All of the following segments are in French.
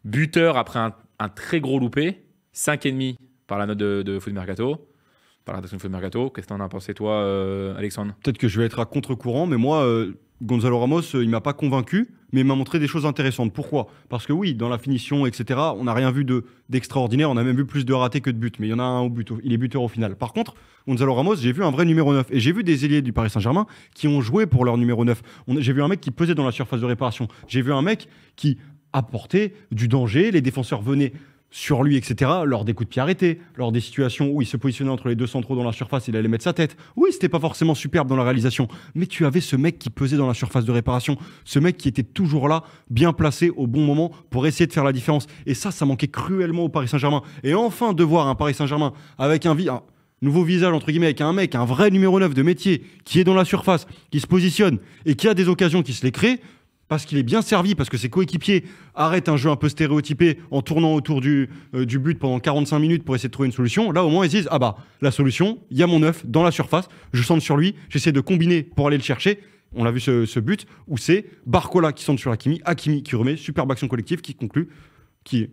Buteur après un très gros loupé, 5,5 par la note de Foot Mercato. Par la rédaction de Foot Mercato. Qu'est-ce que t'en as pensé, toi, Alexandre? Peut-être que je vais être à contre-courant, mais moi, Gonzalo Ramos, il m'a pas convaincu, mais il m'a montré des choses intéressantes. Pourquoi? Parce que oui, dans la finition, etc., on n'a rien vu d'extraordinaire. On a même vu plus de ratés que de buts, mais il y en a un au but. Il est buteur au final. Par contre, Gonzalo Ramos, j'ai vu un vrai numéro 9. Et j'ai vu des ailiers du Paris Saint-Germain qui ont joué pour leur numéro 9. J'ai vu un mec qui pesait dans la surface de réparation. J'ai vu un mec qui apportait du danger. Les défenseurs venaient sur lui, etc., lors des coups de pied arrêtés, lors des situations où il se positionnait entre les deux centraux dans la surface, il allait mettre sa tête. Oui, c'était pas forcément superbe dans la réalisation, mais tu avais ce mec qui pesait dans la surface de réparation, ce mec qui était toujours là, bien placé au bon moment pour essayer de faire la différence. Et ça manquait cruellement au Paris Saint-Germain. Et enfin, de voir un Paris Saint-Germain avec un nouveau visage, entre guillemets, avec un mec, un vrai numéro 9 de métier, qui est dans la surface, qui se positionne et qui a des occasions qui se les créent, parce qu'il est bien servi, parce que ses coéquipiers arrêtent un jeu un peu stéréotypé en tournant autour du but pendant 45 minutes pour essayer de trouver une solution. Là, au moins, ils se disent, ah bah, la solution, il y a mon 9 dans la surface, je centre sur lui, j'essaie de combiner pour aller le chercher. On l'a vu ce but, où c'est Barcola qui centre sur Hakimi qui remet, superbe action collective, qui conclut, qui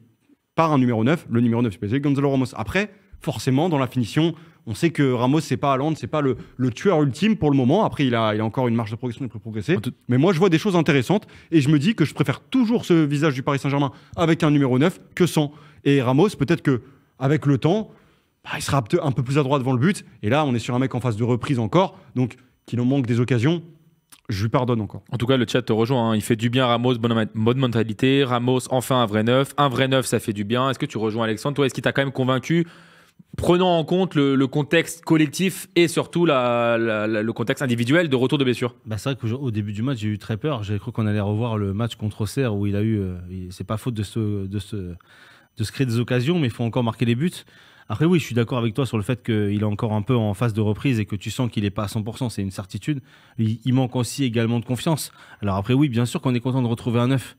par un numéro 9, le numéro 9 c'est Gonzalo Ramos. Après, forcément, dans la finition, on sait que Ramos, c'est pas Haaland, c'est pas le tueur ultime pour le moment. Après, il a encore une marge de progression, il peut progresser. Mais moi, je vois des choses intéressantes et je me dis que je préfère toujours ce visage du Paris Saint-Germain avec un numéro 9 que sans. Et Ramos, peut-être qu'avec le temps, il sera un peu plus adroit devant le but. Et là, on est sur un mec en phase de reprise encore, donc qu'il en manque des occasions. Je lui pardonne encore. En tout cas, le chat te rejoint. Hein. Il fait du bien, Ramos, bonne mentalité. Ramos, enfin un vrai neuf. Un vrai neuf, ça fait du bien. Est-ce que tu rejoins Alexandre? Toi, est-ce qu'il t'a quand même convaincu, prenant en compte le contexte collectif et surtout le contexte individuel de retour de blessure? C'est vrai qu'au début du match, j'ai eu très peur. J'avais cru qu'on allait revoir le match contre Auxerre où il a eu. C'est pas faute de se créer des occasions, mais il faut encore marquer les buts. Après, oui, je suis d'accord avec toi sur le fait qu'il est encore un peu en phase de reprise et que tu sens qu'il n'est pas à 100%, c'est une certitude. Il manque aussi également de confiance. Alors après, oui, bien sûr qu'on est content de retrouver un neuf.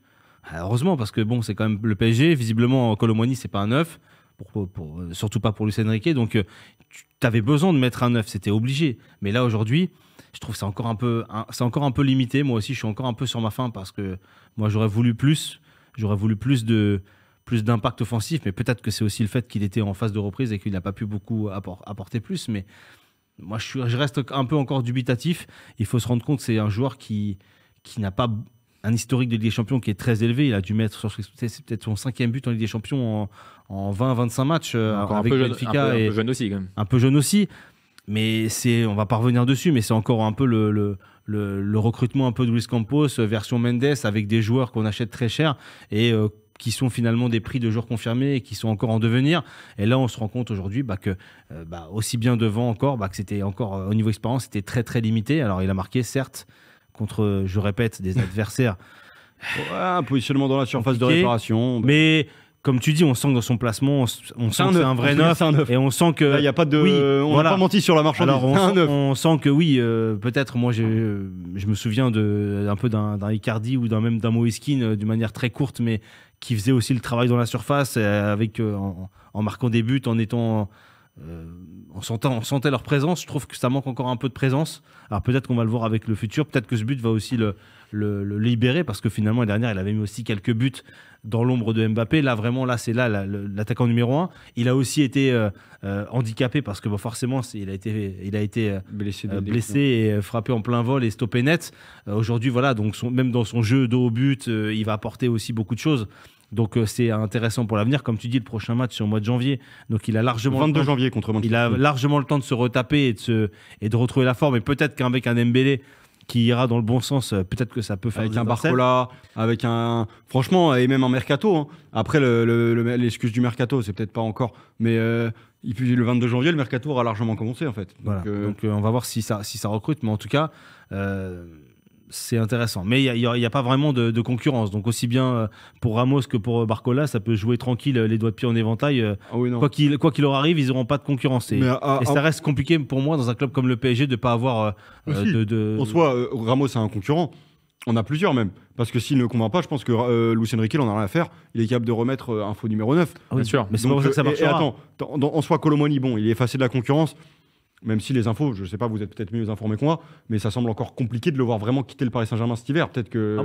Heureusement, parce que bon, c'est quand même le PSG. Visiblement, Kolo Muani, c'est pas un neuf. Surtout pas pour Luis Enrique. Donc, tu avais besoin de mettre un neuf, c'était obligé. Mais là, aujourd'hui, je trouve que c'est encore un peu limité. Moi aussi, je suis encore un peu sur ma faim parce que moi, j'aurais voulu plus d'impact offensif, mais peut-être que c'est aussi le fait qu'il était en phase de reprise et qu'il n'a pas pu beaucoup apporter plus. Mais moi, je reste un peu encore dubitatif. Il faut se rendre compte que c'est un joueur qui n'a pas un historique de Ligue des Champions qui est très élevé. Il a dû mettre, c'est peut-être son 5e but en Ligue des Champions en 20-25 matchs avec Benfica. Un peu jeune aussi, quand même. Un peu jeune aussi. Mais on va pas revenir dessus, mais c'est encore un peu le recrutement un peu de Luis Campos, version Mendes, avec des joueurs qu'on achète très cher et qui sont finalement des prix de joueurs confirmés et qui sont encore en devenir. Et là, on se rend compte aujourd'hui que aussi bien devant encore, que c'était encore au niveau expérience, c'était très très limité. Alors il a marqué, certes, contre, je répète, des adversaires. Ouais, un positionnement dans la surface de réparation. Mais comme tu dis, on sent que dans son placement, on sent que c'est un vrai neuf. Et on sent que. Il n'y a pas de. Oui, on n'a pas menti sur la marchandise. Alors on sent que oui, peut-être, moi je me souviens un peu d'un Icardi ou même d'un Moïse Kean d'une manière très courte, mais qui faisait aussi le travail dans la surface en marquant des buts, en étant. On sentait leur présence. Je trouve que ça manque encore un peu de présence. Alors peut-être qu'on va le voir avec le futur. Peut-être que ce but va aussi le libérer parce que finalement l'année dernière il avait mis aussi quelques buts dans l'ombre de Mbappé. Là vraiment, c'est l'attaquant numéro 1. Il a aussi été handicapé parce que forcément il a été blessé et frappé en plein vol et stoppé net. Aujourd'hui voilà, donc même dans son jeu dos au but, il va apporter aussi beaucoup de choses. Donc c'est intéressant pour l'avenir. Comme tu dis, le prochain match c'est au mois de janvier. Donc il a largement 22 janvier contre Manchester. Il a largement le temps de se retaper et de retrouver la forme. Et peut-être qu'avec un Dembélé qui ira dans le bon sens, peut-être que ça peut faire avec un Barcola, avec un franchement et même un mercato. Hein. Après l'excuse du mercato, c'est peut-être pas encore, mais le 22 janvier, le mercato aura largement commencé en fait. Donc on va voir si ça recrute, mais en tout cas. C'est intéressant. Mais il n'y a pas vraiment de concurrence. Donc aussi bien pour Ramos que pour Barcola, ça peut jouer tranquille, les doigts de pied en éventail. Quoi qu'il leur arrive, ils n'auront pas de concurrence. Et ça reste compliqué pour moi, dans un club comme le PSG, de ne pas avoir En soi, Ramos est un concurrent. On a plusieurs même. Parce que s'il ne convainc pas, je pense que Luis Enrique, il n'en a rien à faire. Il est capable de remettre un faux numéro 9. Bien sûr. Mais c'est pas pour ça que ça marchera. En soi, Kolo Muani, il est effacé de la concurrence. même si les infos, je sais pas, vous êtes peut-être mieux informés que moi, mais ça semble encore compliqué de le voir vraiment quitter le Paris Saint-Germain cet hiver. Peut-être que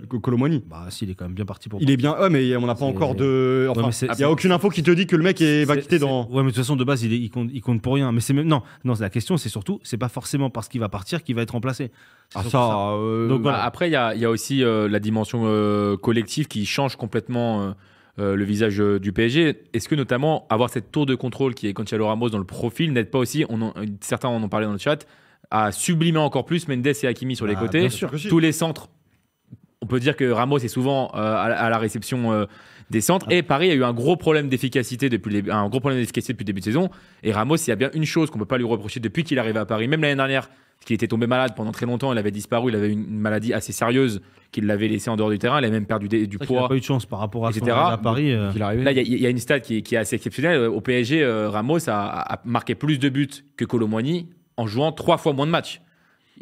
Kolo Muani. Bah, si, il est quand même bien parti pour. Il est bien, mais on n'a pas encore de. Enfin, Ouais, il n'y a aucune info qui te dit que le mec va quitter dans. Ouais, mais de toute façon, de base, il compte pour rien. Mais c'est même. Non, la question, c'est surtout, c'est pas forcément parce qu'il va partir qu'il va être remplacé. Ah, ça. Donc, voilà. Après, il y a aussi la dimension collective qui change complètement le visage du PSG. Est-ce que notamment avoir cette tour de contrôle qui est Gonzalo Ramos dans le profil n'aide pas aussi, certains en ont parlé dans le chat, à sublimer encore plus Mendes et Hakimi sur les côtés. bien sûr que si. Tous les centres, on peut dire que Ramos est souvent à la réception des centres. Et Paris a eu un gros problème d'efficacité depuis le début de saison. Et Ramos, il y a bien une chose qu'on ne peut pas lui reprocher depuis qu'il est arrivé à Paris, même l'année dernière, qu'il était tombé malade pendant très longtemps, il avait disparu, il avait une maladie assez sérieuse qui l'avait laissé en dehors du terrain, il a même perdu du Il poids. n'a pas eu de chance par rapport à etc. son arrivée à Paris. qu'il est arrivé. Là, il y a une stat qui est assez exceptionnelle. Au PSG, Ramos a marqué plus de buts que Kolo Muani en jouant 3 fois moins de matchs.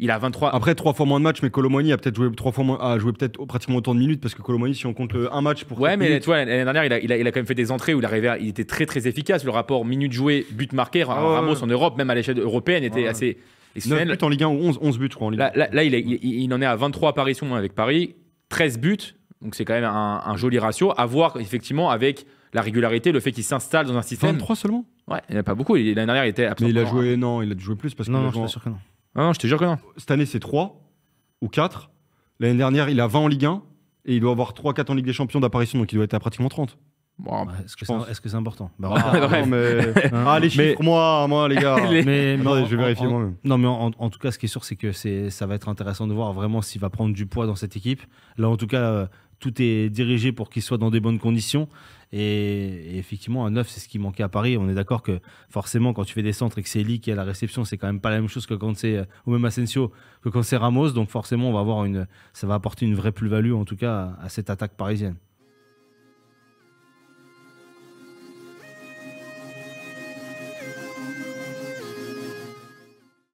Il a 23. Après, 3 fois moins de matchs, mais Kolo Muani a peut-être joué 3 fois moins, a joué peut-être pratiquement autant de minutes parce que Kolo Muani, si on compte un match pour. Ouais, 7 mais minutes, tu vois, l'année dernière, il a quand même fait des entrées où il était très très efficace. Le rapport minutes jouées, buts marqués, Ramos en Europe, même à l'échelle européenne, était assez 9 exceptionnel. buts en Ligue 1 ou 11 buts, je crois, en Ligue 1. Là, il en est à 23 apparitions avec Paris, 13 buts. Donc c'est quand même un joli ratio. À voir effectivement avec la régularité, le fait qu'il s'installe dans un système. 23 seulement. Ouais, il n'y en a pas beaucoup. L'année dernière, il était Mais absolument. il a joué, non, il a dû jouer plus parce que. Non, je suis pas sûr que non. Ah non, je te jure que non. Cette année, c'est 3 ou 4. L'année dernière, il a 20 en Ligue 1 et il doit avoir 3-4 en Ligue des Champions d'apparition, donc il doit être à pratiquement 30. Bon, Ouais, est-ce pense. que c'est important? Bah, Ah, regarde. ouais. Non, mais... les chiffres, moi, les gars. Mais Attendez, non, je vais vérifier moi-même. Non, mais en tout cas, ce qui est sûr, c'est que ça va être intéressant de voir vraiment s'il va prendre du poids dans cette équipe. Là, en tout cas, tout est dirigé pour qu'il soit dans des bonnes conditions. Et effectivement, un 9, c'est ce qui manquait à Paris. On est d'accord que forcément, quand tu fais des centres et que c'est Lee qui est à la réception, c'est quand même pas la même chose que quand c'est, ou même Asensio, que quand c'est Ramos. Donc forcément, ça va apporter une vraie plus-value, en tout cas, à cette attaque parisienne.